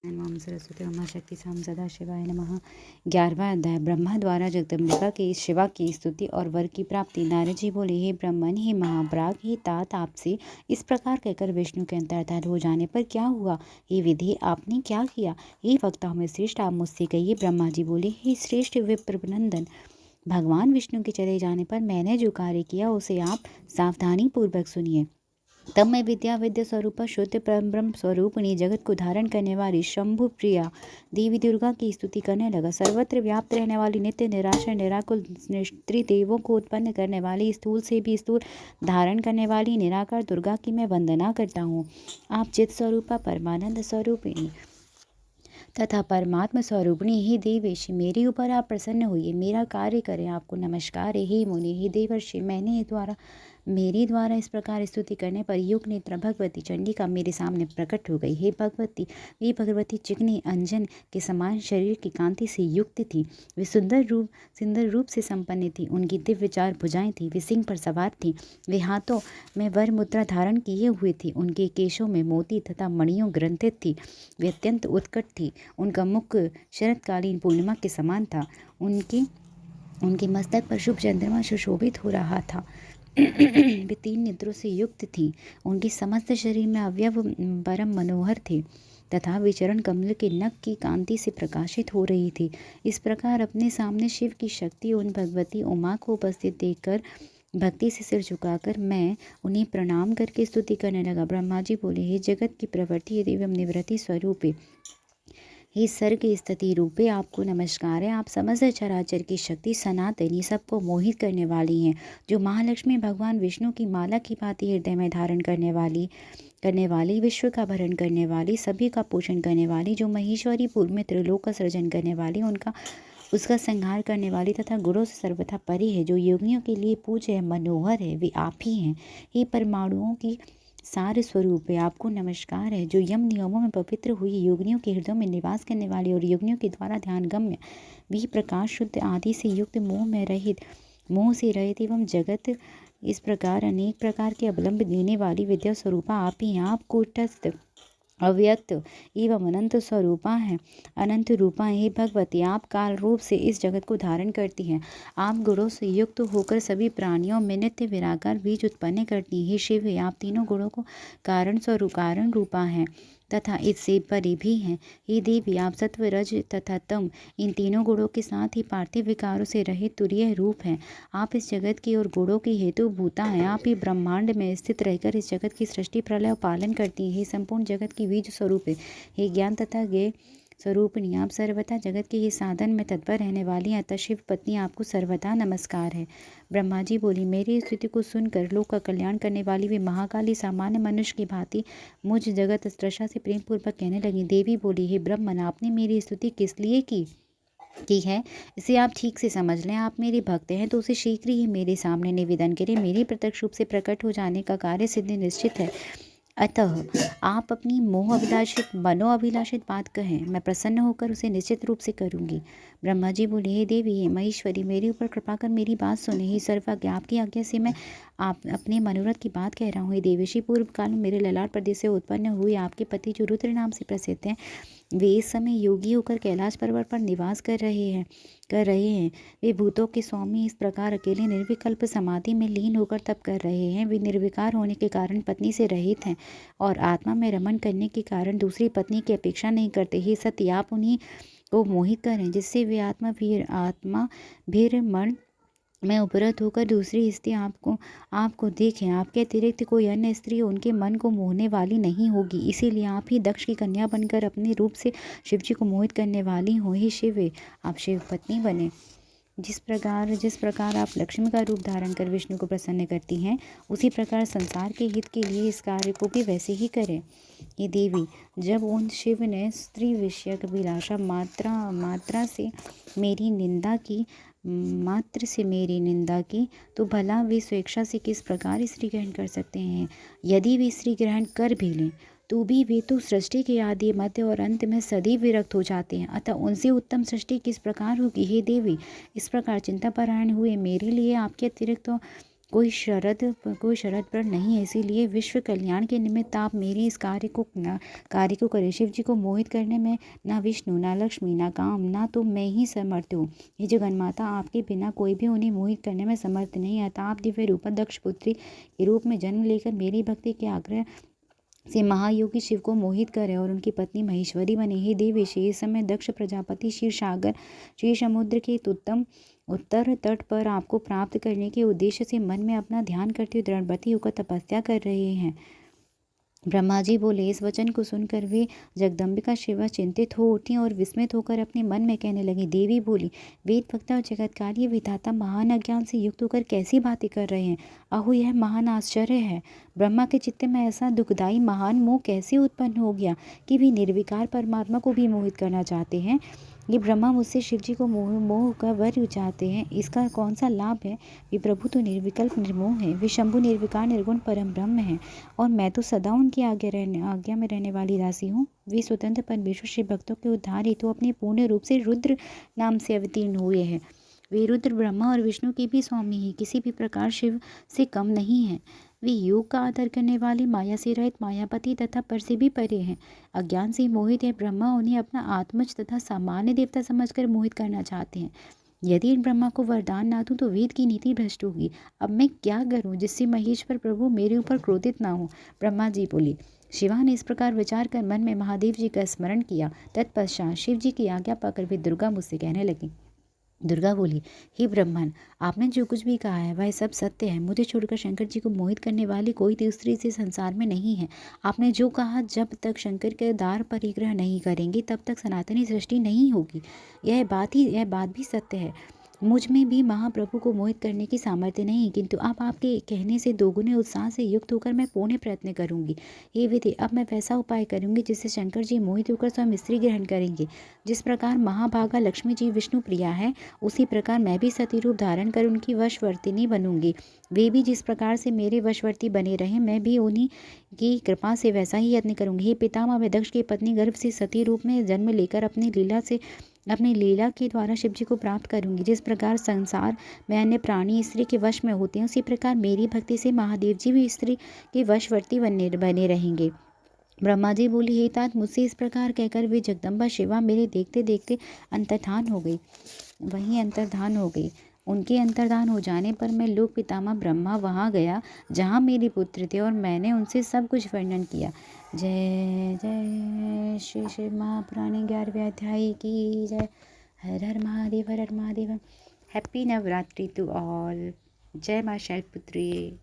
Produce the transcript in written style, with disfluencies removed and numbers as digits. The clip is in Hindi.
ओम सरस्वती ओम शक्ति साम सदा शिवाय नमः। 11वां अध्याय। ब्रह्मा द्वारा जगदम्बिका की शिवा की स्तुति और वर की प्राप्ति। नारद जी बोले, हे ब्रह्मन, हे महाप्राग, हे तात, आपसे इस प्रकार कहकर विष्णु के अंतर्धान हो जाने पर क्या हुआ? हे विधि, आपने क्या किया? हे वक्ताओं में श्रेष्ठ, आप मुझसे कहिए। ब्रह्मा जी बोले, हे श्रेष्ठ विप्रनंदन, भगवान विष्णु के चले जाने पर मैंने जो कार्य किया उसे आप सावधानी पूर्वक सुनिए। तब मैं विद्या स्वरूप शुद्ध ब्रह्म स्वरूपिणी जगत को धारण करने वाली शंभु प्रिया देवी दुर्गा की स्तुति करने लगा। सर्वत्र व्याप्त रहने वाली नित्य निराशर निराकुल त्रिदेवों को उत्पन्न करने वाली, स्थूल से भी स्थूल धारण करने वाली निराकार दुर्गा की मैं वंदना करता हूँ। आप चित स्वरूपा परमानंद स्वरूपिणी तथा परमात्मा स्वरूपिणी ही देवेशी, मेरे ऊपर आप प्रसन्न होइए, मेरा कार्य करें। आपको नमस्कार है। हे मुनि, हे देवर्षि, मेरे द्वारा इस प्रकार स्तुति करने पर युग नेत्र भगवती चंडिका मेरे सामने प्रकट हो गई। हे भगवती, वे भगवती चिकनी अंजन के समान शरीर की कांति से युक्त थी। वे सुंदर रूप से संपन्न थी। उनकी दिव्य चार भुजाएं थी। वे सिंह पर सवार थी। वे हाथों में वर मुद्रा धारण किए हुए थी। उनके केशों में मोती तथा मणियों ग्रंथित थी। वे अत्यंत उत्कट थी। उनका मुख शरतकालीन पूर्णिमा के समान था। उनके मस्तक पर शुभ चंद्रमा सुशोभित हो रहा था। वे 3 नेत्रों से युक्त थी। उनके समस्त शरीर में अवयव परम मनोहर थे तथा वे चरण कमल के नख की कांति से प्रकाशित हो रही थी। इस प्रकार अपने सामने शिव की शक्ति उन भगवती उमा को उपस्थित देखकर भक्ति से सिर झुकाकर मैं उन्हें प्रणाम करके स्तुति करने लगा। ब्रह्मा जी बोले, हे जगत की प्रवृत्ति एवं निवृत्ति स्वरूपे, हे सर्ग स्थिति रूपे, आपको नमस्कार है। आप समस्त चराचर की शक्ति सनातनी, सबको मोहित करने वाली हैं, जो महालक्ष्मी भगवान विष्णु की माला की भांति हृदय में धारण करने वाली, विश्व का भरण करने वाली, सभी का पोषण करने वाली, जो महेश्वरी पूर्व में त्रिलोक का सृजन करने वाली, उसका संहार करने वाली तथा गुणों से सर्वथा परी है, जो योगियों के लिए पूज्य है, मनोहर है, वे आप ही हैं। हे परमाणुओं की सार स्वरूप है, आपको नमस्कार है, जो यम नियमों में पवित्र हुई योगिनियों के हृदय में निवास करने वाली और योगिनियों के द्वारा ध्यान गम्य भी प्रकाश शुद्ध आदि से युक्त मोह से रहित एवं जगत इस प्रकार अनेक प्रकार के अवलंब देने वाली विद्या स्वरूपा आप ही हैं। आप कूटस्थ अव्यक्त एवं अनंत स्वरूपा हैं, अनंत रूपा। हे भगवती, आप काल रूप से इस जगत को धारण करती हैं। आप गुणों से युक्त होकर सभी प्राणियों में नित्य विराकार बीज उत्पन्न करती हैं। हे शिव, आप तीनों गुणों को कारण रूपा हैं तथा इससे परे भी हैं। हे देवी, आप सत्व रज तथा तम इन तीनों गुणों के साथ ही पार्थिव विकारों से रहित तुरीय रूप हैं। आप इस जगत की और गुणों की हेतु भूता हैं। आप ही ब्रह्मांड में स्थित रहकर इस जगत की सृष्टि प्रलय और पालन करती हैं। हे संपूर्ण जगत की बीज स्वरूप है, हे ज्ञान तथा ज्ञेय स्वरूपिणी, आप सर्वथा जगत के ही साधन में तत्पर रहने वाली अतः शिव पत्नी, आपको सर्वथा नमस्कार है। ब्रह्मा जी बोली, मेरी स्तुति को सुनकर लोक का कल्याण करने वाली वे महाकाली सामान्य मनुष्य की भांति मुझ जगत स्त्रशा से प्रेम पूर्वक कहने लगी। देवी बोली, हे ब्रह्मन, आपने मेरी स्तुति किस लिए की है, इसे आप ठीक से समझ लें। आप मेरे भक्त हैं तो उसे शीघ्र ही मेरे सामने निवेदन करें। मेरी प्रत्यक्ष रूप से प्रकट हो जाने का कार्य सिद्धि निश्चित है। अतः आप अपनी मनोअभिलाषित बात कहें, मैं प्रसन्न होकर उसे निश्चित रूप से करूंगी। ब्रह्मा जी बोले, हे देवी, हे महेश्वरी, मेरे ऊपर कृपा कर मेरी बात सुने। हे सर्वज्ञ, आपकी आज्ञा से मैं अपने मनोरथ की बात कह रहा हूँ। हे देवेशी, पूर्व काल में मेरे ललाट प्रदेश से उत्पन्न हुए आपके पति जो रुद्र नाम से प्रसिद्ध हैं, वे इस समय योगी होकर कैलाश पर्वत पर निवास कर रहे हैं। वे भूतों के स्वामी इस प्रकार अकेले निर्विकल्प समाधि में लीन होकर तप कर रहे हैं। वे निर्विकार होने के कारण पत्नी से रहित हैं और आत्मा में रमण करने के कारण दूसरी पत्नी की अपेक्षा नहीं करते। हे सत्य, आप उन्हीं को मोहित करें जिससे वे आत्मा भीर मन में उपरत होकर दूसरी स्त्री आपको देखें। आपके अतिरिक्त कोई अन्य स्त्री उनके मन को मोहने वाली नहीं होगी। इसीलिए आप ही दक्ष की कन्या बनकर अपने रूप से शिव जी को मोहित करने वाली हो। हे शिव, आप शिव पत्नी बने। जिस प्रकार आप लक्ष्मी का रूप धारण कर विष्णु को प्रसन्न करती हैं, उसी प्रकार संसार के हित के लिए इस कार्य को भी वैसे ही करें। ये देवी, जब उन शिव ने स्त्री विषयक अभिलाषा मात्र से मेरी निंदा की तो भला वे स्वेच्छा से किस प्रकार स्त्री ग्रहण कर सकते हैं? यदि वे स्त्री ग्रहण कर भी लें तो भी वे तो सृष्टि के आदि मध्य और अंत में सदैव विरक्त हो जाते हैं। अतः उनसे उत्तम सृष्टि किस प्रकार होगी? हे देवी, इस प्रकार चिंता परायण हुए मेरे लिए आपके अतिरिक्त कोई शरत पर नहीं है, इसीलिए विश्व कल्याण के निमित्त आप मेरे इस कार्य को करें। शिव जी को मोहित करने में ना विष्णु, ना लक्ष्मी, ना काम, ना तो मैं ही समर्थ हूँ। ये जगन्माता, आपके बिना कोई भी उन्हें मोहित करने में समर्थ नहीं है। आप दिव्य रूप दक्ष पुत्री के रूप में जन्म लेकर मेरी भक्ति के आग्रह से महायोगी शिव को मोहित करे और उनकी पत्नी महेश्वरी बने। हे देवी, इस समय दक्ष प्रजापति क्षीर समुद्र के उत्तर तट पर आपको प्राप्त करने के उद्देश्य से मन में अपना ध्यान करते हुए दृढ़व्रती होकर तपस्या कर रहे हैं। ब्रह्मा जी बोले। इस वचन को सुनकर वे जगदम्बिका शिवा चिंतित हो उठी और विस्मित होकर अपने मन में कहने लगी। देवी बोली, वेद वक्ता और जगतकार्य विधाता महान अज्ञान से युक्त होकर कैसी बातें कर रहे हैं। अहो, यह महान आश्चर्य है। ब्रह्मा के चित्त में ऐसा दुखदायी महान मोह कैसे उत्पन्न हो गया कि वे निर्विकार परमात्मा को भी मोहित करना चाहते हैं। ये ब्रह्मा मुझसे शिव जी को मोह का वर चाहते हैं, इसका कौन सा लाभ है। वे प्रभु तो निर्विकल्प निर्मोह है, वे शंभु निर्विकार निर्गुण परम ब्रह्म है और मैं तो सदा उनकी आज्ञा में रहने वाली दासी हूँ। वे स्वतंत्र परमेश्वर शिव भक्तों के उद्धार हेतु अपने पूर्ण रूप से रुद्र नाम से अवतीर्ण हुए हैं। वे रुद्र ब्रह्मा और विष्णु के भी स्वामी हैं, किसी भी प्रकार शिव से कम नहीं है। वे योग का आदर करने वाले माया से रहित मायापति तथा पर से भी परे हैं। अज्ञान से मोहित है ब्रह्मा उन्हें अपना आत्मज तथा सामान्य देवता समझकर मोहित करना चाहते हैं। यदि इन ब्रह्मा को वरदान ना दूं तो वेद की नीति भ्रष्ट होगी। अब मैं क्या करूं जिससे महेश्वर प्रभु मेरे ऊपर क्रोधित ना हो। ब्रह्मा जी बोले। शिवा ने इस प्रकार विचार कर मन में महादेव जी का स्मरण किया। तत्पश्चात शिव जी की आज्ञा पाकर वे दुर्गा मुझसे कहने लगी। दुर्गा बोली, हे ब्रह्मन, आपने जो कुछ भी कहा है वह सब सत्य है। मुझे छोड़कर शंकर जी को मोहित करने वाली कोई दूसरी से संसार में नहीं है। आपने जो कहा, जब तक शंकर के दार परिग्रह नहीं करेंगे तब तक सनातनी सृष्टि नहीं होगी, यह बात भी सत्य है। मुझ में भी महाप्रभु को मोहित करने की सामर्थ्य नहीं, किंतु अब आपके कहने से दोगुने उत्साह से युक्त होकर मैं पूर्ण प्रयत्न करूंगी। हे विधि, अब मैं वैसा उपाय करूंगी जिससे शंकर जी मोहित होकर स्वयं स्त्री ग्रहण करेंगे। जिस प्रकार महाभागा लक्ष्मी जी विष्णु प्रिया है, उसी प्रकार मैं भी सती रूप धारण कर उनकी वशवर्तिनी बनूंगी। वे भी जिस प्रकार से मेरे वशवर्ती बने रहे, मैं भी उन्हीं की कृपा से वैसा ही यत्न करूंगी। हे पितामह, दक्ष की पत्नी गर्भ से सती रूप में जन्म लेकर अपनी लीला के द्वारा शिव जी को प्राप्त करूंगी। जिस प्रकार संसार में अन्य प्राणी स्त्री के वश में होते हैं, उसी प्रकार मेरी भक्ति से महादेव जी भी स्त्री के वशवर्ती बने रहेंगे। ब्रह्मा जी बोली, हे तात, मुझसे इस प्रकार कहकर वे जगदम्बा शिवा मेरे देखते देखते अंतर्धान हो गई। उनके अंतर्धान हो जाने पर मैं लोक पितामह ब्रह्मा वहाँ गया जहाँ मेरे पुत्र थे और मैंने उनसे सब कुछ वर्णन किया। जय जय श्री शिव महापुराण 11वें अध्याय की जय। हर हर महादेव, हर हर Mahadev. Happy Navratri to all. जय माँ शैलपुत्री।